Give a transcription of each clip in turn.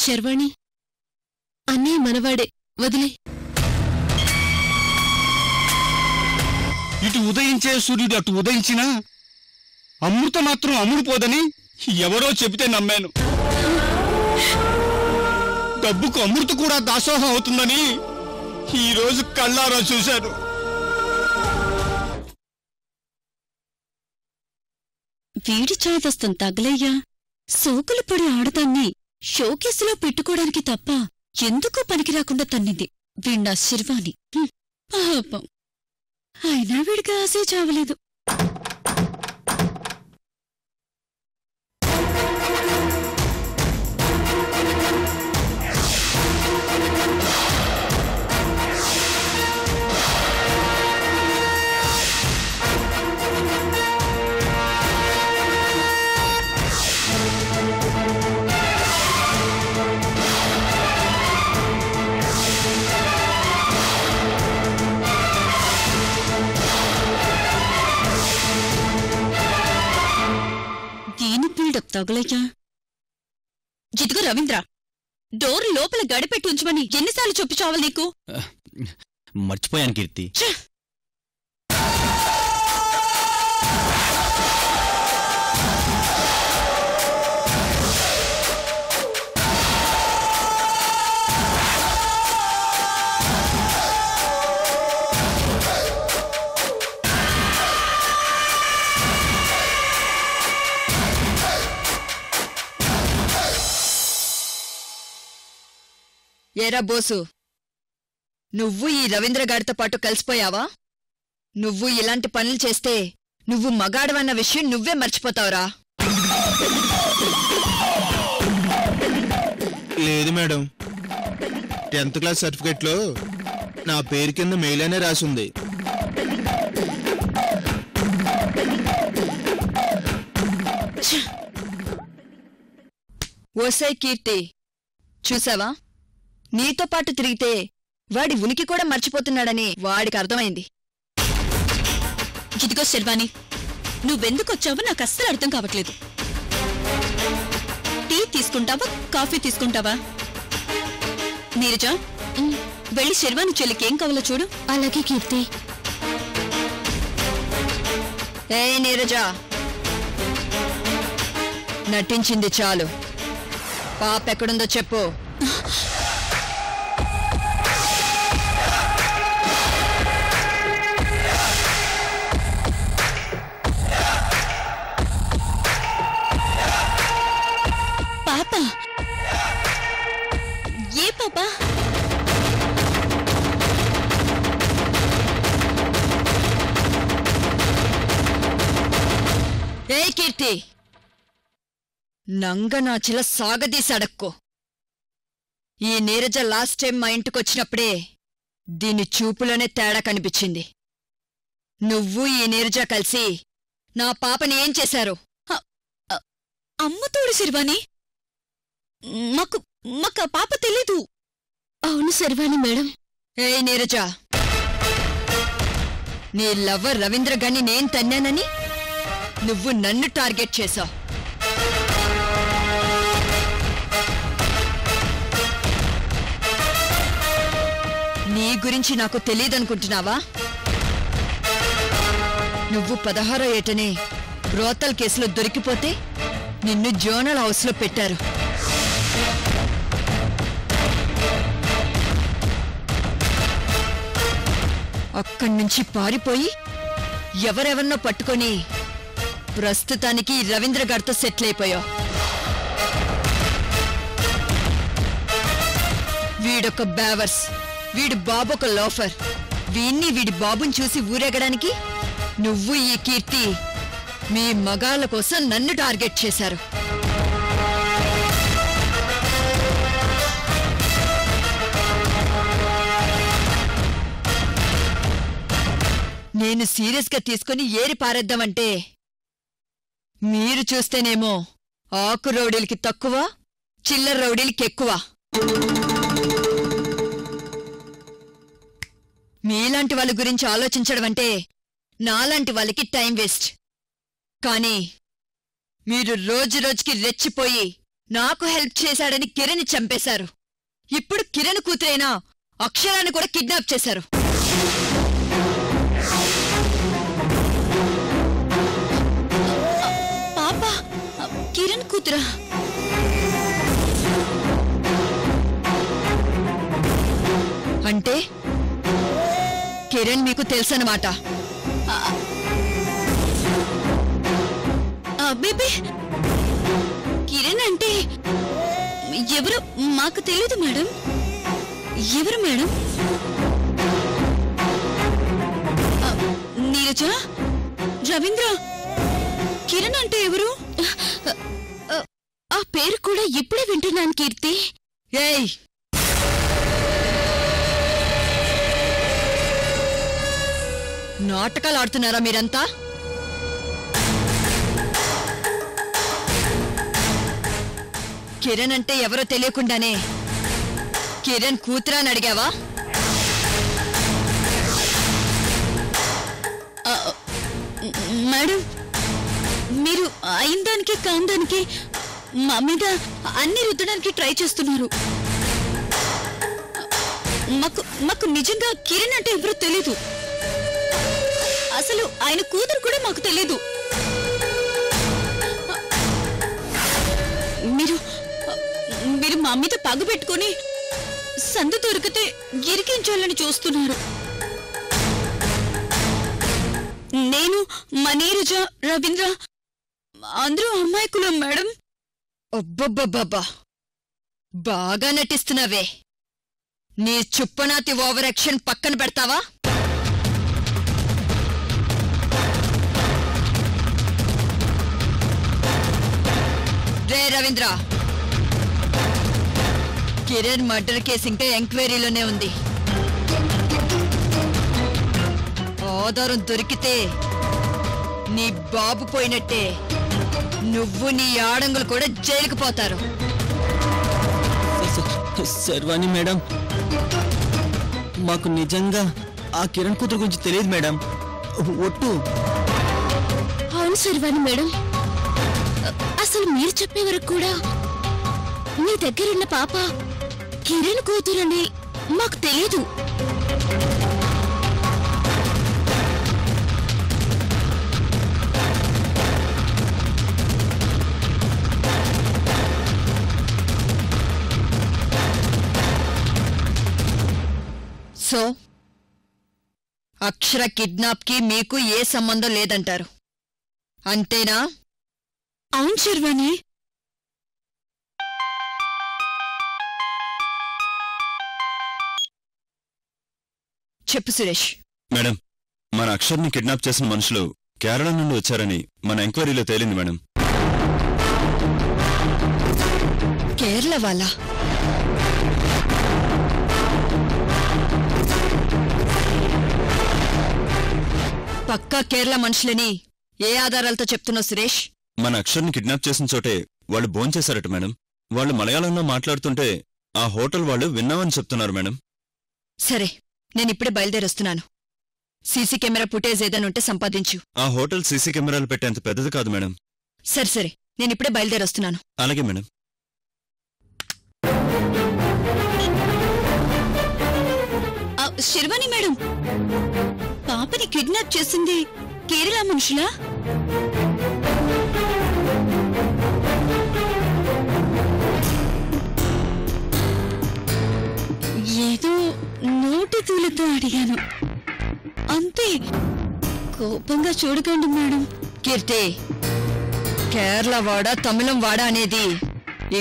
శర్వాణి, అన్నీ మనవాడే, వదిలే. ఇటు ఉదయించే సూర్యుడు అటు ఉదయించినా అమృత మాత్రం అమ్ముడుపోదని ఎవరో చెబితే నమ్మాను. డబ్బుకు అమృత కూడా దాసోహం అవుతుందని ఈరోజు కళ్ళారా చూశాను. వీడి చాదస్తం తగలయ్యా. సోకులు పడి ఆడదాన్ని షోకేసులో పెట్టుకోవడానికి తప్ప ఎందుకూ పనికిరాకుండా తన్నింది వీణ్ణా శర్వాణి. పాపం, అయినా వీడికి ఆశే చావలేదు. తగలయ్యా. ఇదిగో రవీంద్ర, డోర్ లోపల గడిపెట్టి ఉంచమని ఎన్నిసార్లు చెప్పి చావాలి నీకు? మర్చిపోయాను కీర్తి. ఏరా బోసు, నువ్వు ఈ రవీంద్రగాడితో పాటు కలిసిపోయావా? నువ్వు ఇలాంటి పనులు చేస్తే నువ్వు మగాడవన్న విషయం నువ్వే మర్చిపోతావురా. లేదు మేడం, 10th క్లాస్ సర్టిఫికెట్లో నా పేరు కింద మెయిల్ అనే రాసుంది. ఓసై కీర్తి, చూసావా? నీతో పాటు తిరిగితే వాడి ఉనికి కూడా మర్చిపోతున్నాడని వాడికి అర్థమైంది. ఇదిగో శర్వాణి, నువ్వెందుకొచ్చావో నాకు అస్సలు అర్థం కావట్లేదు. టీ తీసుకుంటావా, కాఫీ తీసుకుంటావా? నీరజ, వెళ్ళి శర్వాణి చెల్లికేం కావాలో చూడు. అలాగే కీర్తి. ఏ నీరజ, నటించింది చాలు. పాప ఎక్కడుందో చెప్పు. పాప? ఏ పాప? ఏ కీర్తి, నంగనాచిల సాగదీసడక్కో. ఈ నీరజ లాస్ట్ టైం మా ఇంటికొచ్చినప్పుడే దీని చూపులోనే తేడా కనిపించింది. నువ్వు ఈ నీరజ కలిసి నా పాపని ఏం చేశారు? అమ్మతోడు శర్వాణి, మాకు ఆ పాప తెలీదు. అవును శర్వాణి మేడం. ఏ నీరజ, నీ లవ్వర్ రవీంద్ర గాని నేను తన్నానని నువ్వు నన్ను టార్గెట్ చేశావు. నీ గురించి నాకు తెలీదనుకుంటున్నావా? నువ్వు 16వ ఏటనే బ్రోతల్ కేసులో దొరికిపోతే నిన్ను జోనల్ హౌస్లో పెట్టారు. అక్కడ్నుంచి పారిపోయి ఎవరెవరినో పట్టుకొని ప్రస్తుతానికి రవీంద్రగాడితో సెటిల్ అయిపోయావు. వీడొక బేవర్స్, వీడి బాబొక లోఫర్. వీడి బాబుని చూసి ఊరేగడానికి నువ్వు ఈ కీర్తి మీ మగాళ్ళ కోసం నన్ను టార్గెట్ చేశారు. నేను సీరియస్గా తీసుకుని ఏరి పారేద్దామంటే మీరు చూస్తేనేమో ఆకు రౌడీలకి తక్కువ, చిల్లర రౌడీలకి ఎక్కువ. మీలాంటి వాళ్ళ గురించి ఆలోచించడం అంటే నాలాంటి వాళ్ళకి టైం వేస్ట్. కానీ మీరు రోజు రోజుకి రెచ్చిపోయి నాకు హెల్ప్ చేశాడని కిరణ్ చంపేశారు. ఇప్పుడు కిరణ్ కూతురైనా అక్షరాన్ని కూడా కిడ్నాప్ చేశారు. పాప కిరణ్ కూతురా? అంటే కిరణ్ మీకు తెలుసన్నమాట. బేబీ కిరణ్ అంటే ఎవరు మాకు తెలీదు మేడం. ఎవరు మేడం? నీరజ, రవీంద్ర, కిరణ్ అంటే ఎవరు? ఆ పేరు కూడా ఇప్పుడే వింటున్నాను కీర్తి. ఏయ్, నాటకాలు ఆడుతున్నారా మీరంతా? కిరణ్ అంటే ఎవరో తెలియకుండానే కిరణ్ కూతురా అని అడిగావా? మేడం, మీరు అయిందానికి కాందానికి మా మీద అన్ని రుద్దడానికి ట్రై చేస్తున్నారు. మాకు నిజంగా కిరణ్ అంటే ఎవరో తెలీదు. అసలు ఆయన కూతురు కూడా మాకు తెలీదు. మీరు మా మీద పగ పెట్టుకుని సందు దొరికితే ఇరికించాలని చూస్తున్నారు. నేను, మా నీరజ, రవీంద్ర అందరూ అమ్మాయికులం మేడం. అబ్బబ్బబ్బబ్బా, బాగా నటిస్తున్నావే. నీ చుప్పనాతి ఓవర్ యాక్షన్ పక్కన పెడతావా? రే రవీంద్ర, కిరణ్ మర్డర్ కేసు ఇంకా ఎంక్వైరీలోనే ఉంది. ఆధారం దొరికితే నీ బాబు పోయినట్టే నువ్వు నీ ఆడంగులు కూడా జైలుకు పోతారు. శర్వాణి మేడం, మాకు నిజంగా ఆ కిరణ్ కూతురు గురించి తెలియదు మేడం. ఒట్టు. అవును శర్వాణి మేడం, అసలు మీరు చెప్పే వరకు కూడా మీ దగ్గరున్న పాప కిరణ్ కూతురని మాకు తెలియదు. సో అక్షర కిడ్నాప్ కి మీకు ఏ సంబంధం లేదంటారు, అంతేనా? అవును శర్వాణి. చెప్పు సురేష్. మేడం, మన అక్షర్ని కిడ్నాప్ చేసిన మనుషులు కేరళ నుండి వచ్చారని మన ఎంక్వైరీలో తేలింది మేడం. కేరళ వాళ్ళ? పక్కా కేరళ మనుషులని ఏ ఆధారాలతో చెప్తున్నావు సురేష్? మన అక్షర్ని కిడ్నాప్ చేసిన చోటే వాళ్ళు భోంచేశారట మేడం. వాళ్ళు మలయాళంలో మాట్లాడుతుంటే ఆ హోటల్ వాళ్ళు విన్నామని చెప్తున్నారు మేడం. సరే, నేనిప్పుడే బయలుదేరొస్తున్నాను. సీసీ కెమెరా ఫుటేజ్ ఏదైనా ఉంటే సంపాదించు. ఆ హోటల్ సీసీ కెమెరాలు పెట్టేంత పెద్దది కాదు మేడం. సరే, నేనిప్పుడే బయలుదేరొస్తున్నాను. అలాగే మేడం. శర్వాణి మేడం, పాపని కిడ్నాప్ చేసింది కేరళ మనుషులా? ఏదో నోటి తూలతో అడిగాను అంతే. కోపంగా చూడకండి మేడం. కీర్తి, కేరళ వాడ తమిళం వాడ అనేది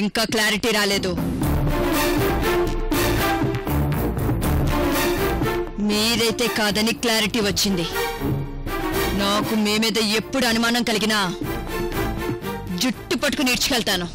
ఇంకా క్లారిటీ రాలేదు. మీరైతే కాదని క్లారిటీ వచ్చింది. నాకు మీ మీద ఎప్పుడు అనుమానం కలిగినా జుట్టు పట్టుకుని ఈడ్చుకెళ్తాను.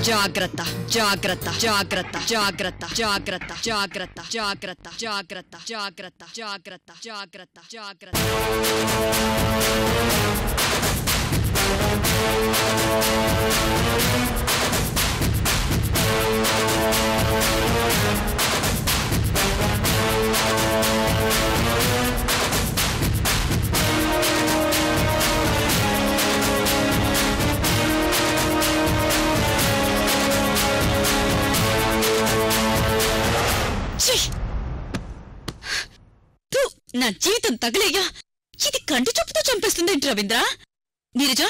జాగ్రత్త, జాగ్రత్త, జాగ్రత్త, జాగ్రత్త, జాగ్రత్త, జాగ్రత్త, జాగ్రత్త, జాగ్రత్త, జాగ్రత్త, జాగ్రత్త, జాగ్రత్త, జాగ్రత్త. నా జీవితం తగలేయ్యా. ఇది కంటి చూపుతో చంపేస్తుందేంటి రవీంద్ర? నీరజ,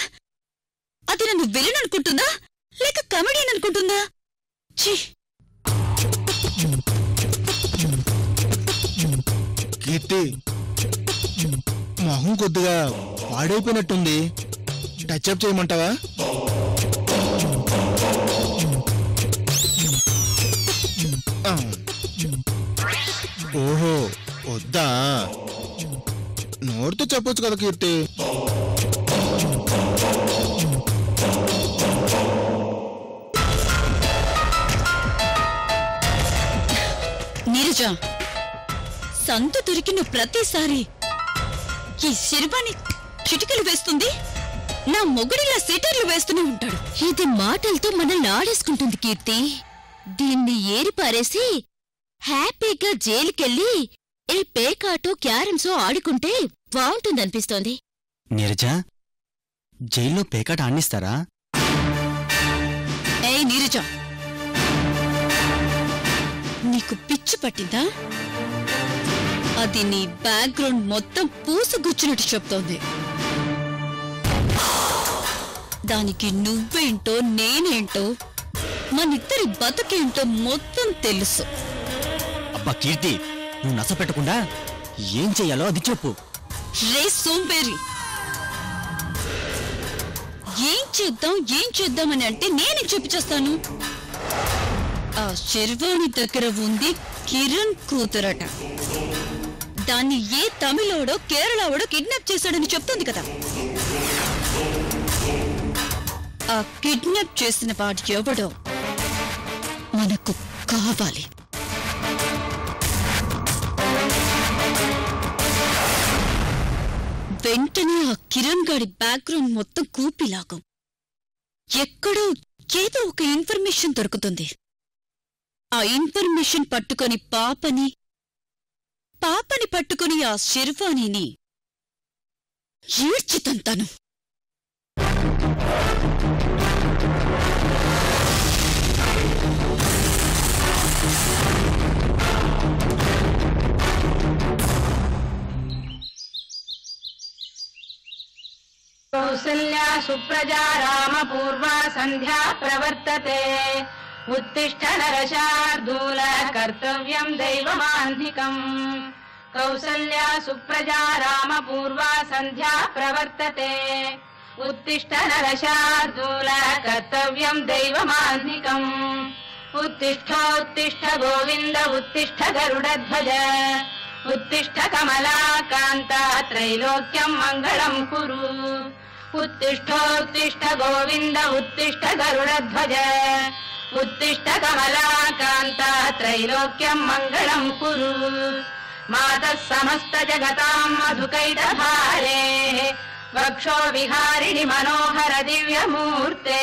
అది నన్ను విలన్ అనుకుంటుందా లేక కమెడియన్ అనుకుంటుందా? కీర్తి, మొహం కొద్దిగా పాడైపోయినట్టుంది. టచ్అప్ చేయమంటావా? ఓహో, వద్దా? నోటితో చెప్పొచ్చు కదా కీర్తి. నీరజ, సంత దొరికిన ప్రతిసారి ఈ శిర్వాణి చిటికలు వేస్తుంది, నా మొగుడిలా సెటర్లు వేస్తూనే ఉంటాడు. ఇది మాటలతో మనల్ని ఆడేసుకుంటుంది కీర్తి. దీన్ని ఏరిపారేసి హ్యాపీగా జైలుకెళ్ళి ఈ పేకాటో క్యారమ్సో ఆడుకుంటే బాగుంటుందనిపిస్తోంది. నీరజ, జైల్లో పేకాట ఆడిస్తారా? ఏయ్ నీరజ, నీకు పిచ్చి పట్టిందా? అది నీ బ్యాక్గ్రౌండ్ మొత్తం పూసగుచ్చినట్టు చెప్తోంది. దానికి నువ్వేంటో నేనేంటో మనిద్దరి బతుకేంటో మొత్తం తెలుసు. అబ్బా కీర్తి, నువ్వు నస పెట్టకుండా ఏం చెయ్యాలో అది చెప్పు. రే సోంబేరి, ఏం చేద్దామని అంటే నేనే చూపించేస్తాను. ఆ శర్వాణి దగ్గర ఉంది కిరణ్ కూతురట. దాన్ని ఏ తమిళోడో కేరళోడో కిడ్నాప్ చేశాడని చెప్తుంది కదా. ఆ కిడ్నాప్ చేసిన వాడు ఎవడో మనకు కావాలి. వెంటనే ఆ కిరణ్ గాడి బ్యాక్గ్రౌండ్ మొత్తం కూపిలాగం. ఎక్కడో ఏదో ఒక ఇన్ఫర్మేషన్ దొరుకుతుంది. ఆ ఇన్ఫర్మేషన్ పట్టుకొని పాపని పట్టుకొని ఆ శర్వాణిని ఈడ్చితంతాను. కౌసల్యా సుప్రజా రామ పూర్వా సంధ్యా ప్రవర్తతే. उत्तिष्ठ नरशार्दूल कर्तव्यं दैवमान्धिकम्. कौसल्या सुप्रजा राम पूर्वा संध्या प्रवर्तते. उत्तिष्ठ नरशार्दूल कर्तव्यं दैवमान्धिकम्. उत्तिष्ठोत्तिष्ठ गोविन्द उत्तिष्ठ गरुडध्वज. उत्तिष्ठ कमलाकान्ता त्रैलोक्यं मङ्गलं कुरु. उत्तिष्ठोत्तिष्ठ गोविन्द उत्तिष्ठ गरुडध्वज. उत्तिष्ठ कमलाकान्ता त्रैलोक्यं मङ्गलं कुरु. मातः समस्त जगतां मधुकैटभारे. वक्षो विहारिणि मनोहर दिव्यमूर्ते.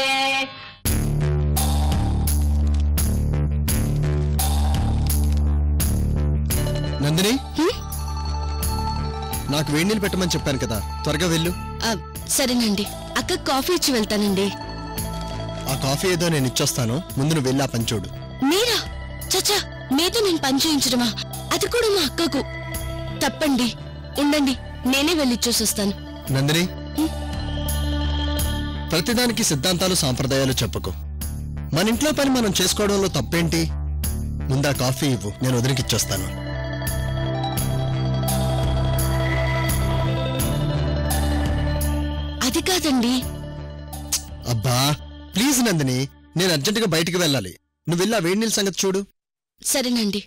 నందిని, నాకు వేడి నీళ్ళు పెట్టమని చెప్పాను కదా, త్వరగా వెళ్ళు. సరేనండి, అక్క కాఫీ ఇచ్చి వెళ్తానండి. ఆ కాఫీ ఏదో నేను ఇచ్చొస్తాను, ముందు నువ్వు వెళ్ళి ఆ పని చూడు. మీరా? చచ్చా, మీతో నేను పని చేయించడమా? అది కూడా మా అక్కకు. తప్పండి, ఉండండి, నేనే వెళ్ళిచ్చొస్తాను. నందిని, ప్రతిదానికి సిద్ధాంతాలు సాంప్రదాయాలు చెప్పకు. మన ఇంట్లో పని మనం చేసుకోవడంలో తప్పేంటి? ముందా కాఫీ ఇవ్వు, నేను వదిలికిచ్చొస్తాను. అది కాదండి. అబ్బా ప్లీజ్ నందిని, నేను అర్జెంటుగా బయటికి వెళ్ళాలి. నువ్వు వెళ్ళి ఆ వేడి నీళ్ళ సంగతి చూడు. సరేనండి.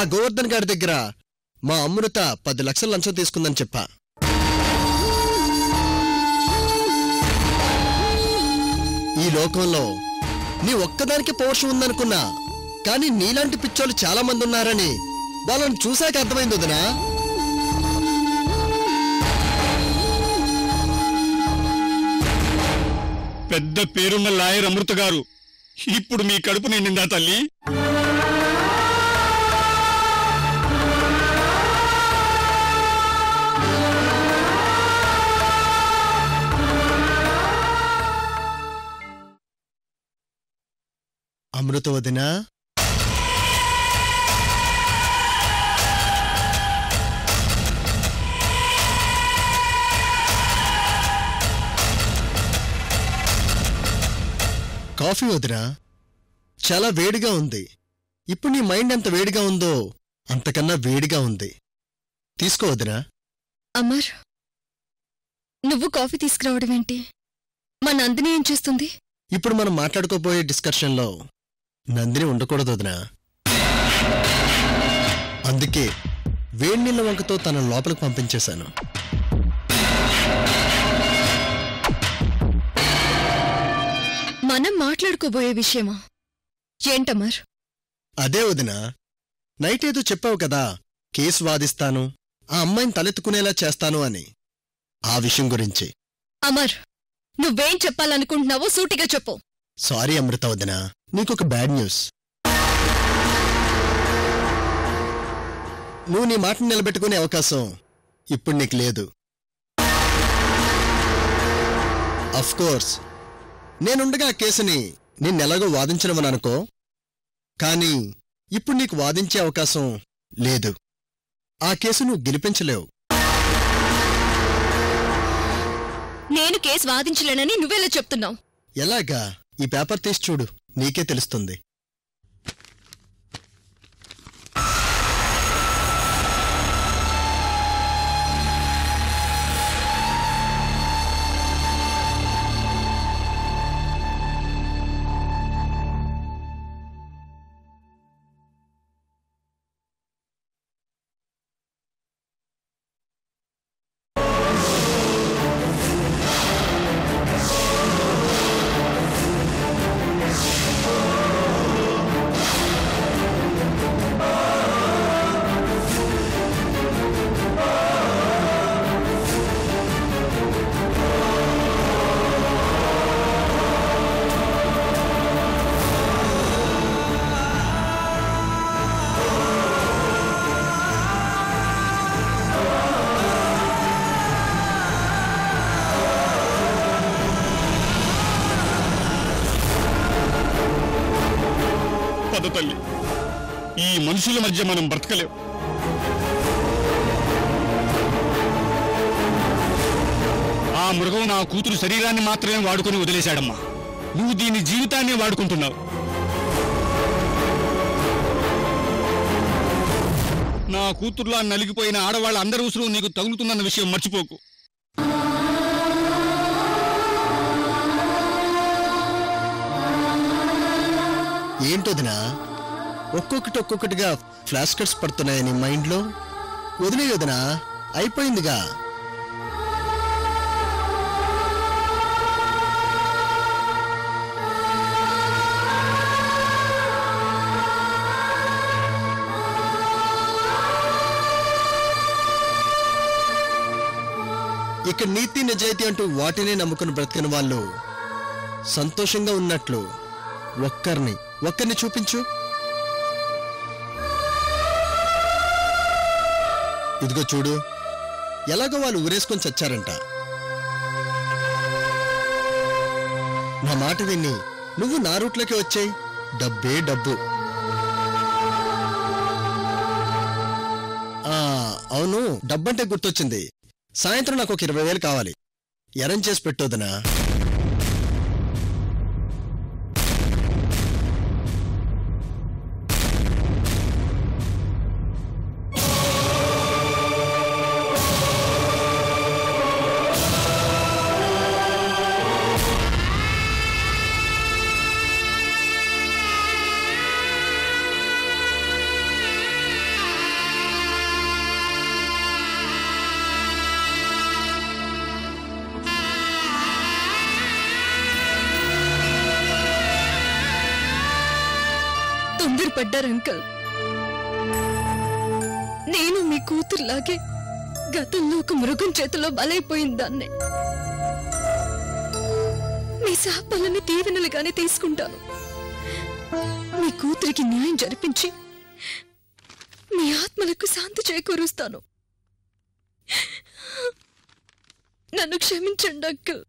ఆ గోవర్ధన్ గారి దగ్గర మా అమృత 10 లక్షల లంచం తీసుకుందని చెప్పా. ఈ లోకంలో నీ ఒక్కదానికి పౌరుషం ఉందనుకున్నా, కానీ నీలాంటి పిచ్చోళ్ళు చాలా మంది ఉన్నారని వాళ్ళని చూశాక అర్థమైంది వదినా. పెద్ద పేరున్న లాయర్ అమృత గారు ఇప్పుడు మీ కడుపు నిండిందా తల్లి? అమృత వదినా, కాఫీ వదినా, చాలా వేడిగా ఉంది. ఇప్పుడు నీ మైండ్ ఎంత వేడిగా ఉందో అంతకన్నా వేడిగా ఉంది. తీసుకో వదినా. అమర్, నువ్వు కాఫీ తీసుకురావడమేంటి? మా నందిని ఏం చేస్తుంది? ఇప్పుడు మనం మాట్లాడుకోబోయే డిస్కషన్లో నందిని ఉండకూడదు వదినా. అందుకే వేడినీళ్ళ వంకతో తన లోపలికి పంపించేశాను. మనం మాట్లాడుకోబోయే విషయమా ఏంటమర్? అదే వదినా, నైట్ ఏదో చెప్పావు కదా, కేసు వాదిస్తాను, ఆ అమ్మాయిని తలెత్తుకునేలా చేస్తాను అని. ఆ విషయం గురించి. అమర్, నువ్వేం చెప్పాలనుకుంటున్నావో సూటిగా చెప్పు. సారీ అమృత వదినా, నీకొక బ్యాడ్ న్యూస్. నువ్వు నీ మాటను నిలబెట్టుకునే అవకాశం ఇప్పుడు నీకు లేదు. అఫ్కోర్స్ నేనుండగా ఆ కేసుని నిన్నెలాగో వాదించనవననుకో, కానీ ఇప్పుడు నీకు వాదించే అవకాశం లేదు. ఆ కేసు నువ్వు గెలిపించలేవు. నేను కేసు వాదించలేనని నువ్వెలా చెప్తున్నావు? ఎలాగా? ఈ పేపర్ తీసి చూడు, నీకే తెలుస్తుంది. తల్లి, ఈ మనుషుల మధ్య మనం బ్రతకలేం. ఆ మృగం నా కూతురు శరీరాన్ని మాత్రమే వాడుకుని వదిలేశాడమ్మా. నువ్వు దీని జీవితాన్ని వాడుకుంటున్నావు. నా కూతురులా నలిగిపోయిన ఆడవాళ్ళ అందరి ఉసురు నీకు తగులుతుందన్న విషయం మర్చిపోకు. ఏంటొదినా, ఒక్కొక్కటిగా ఫ్లాష్ కట్స్ పడుతున్నాయి నీ మైండ్లో? వదిలే వదినా, అయిపోయిందిగా. ఇక్కడ నీతి నిజాయితీ అంటూ వాటినే నమ్ముకుని బ్రతికిన వాళ్ళు సంతోషంగా ఉన్నట్లు ఒక్కరిని చూపించు. ఇదిగో చూడు, ఎలాగో వాళ్ళు ఊరేసుకొని చచ్చారంట. నా మాట విన్ని నువ్వు నా రూట్లోకి వచ్చాయి. డబ్బే డబ్బు. అవును, డబ్బంటే గుర్తొచ్చింది. సాయంత్రం నాకు ఒక 20,000 కావాలి. అరేంజ్ చేసి పెట్టొద్దునా? తొందరపడ్డారు అంకల్. నేను మీ కూతురులాగే గతంలో ఒక మృగం చేతిలో బలైపోయిందాన్నే. మీ శాపాలని దీవెనలుగానే తీసుకుంటాను. మీ కూతురికి న్యాయం జరిపించి మీ ఆత్మలకు శాంతి చేకూరుస్తాను. నన్ను క్షమించండి అంకుల్.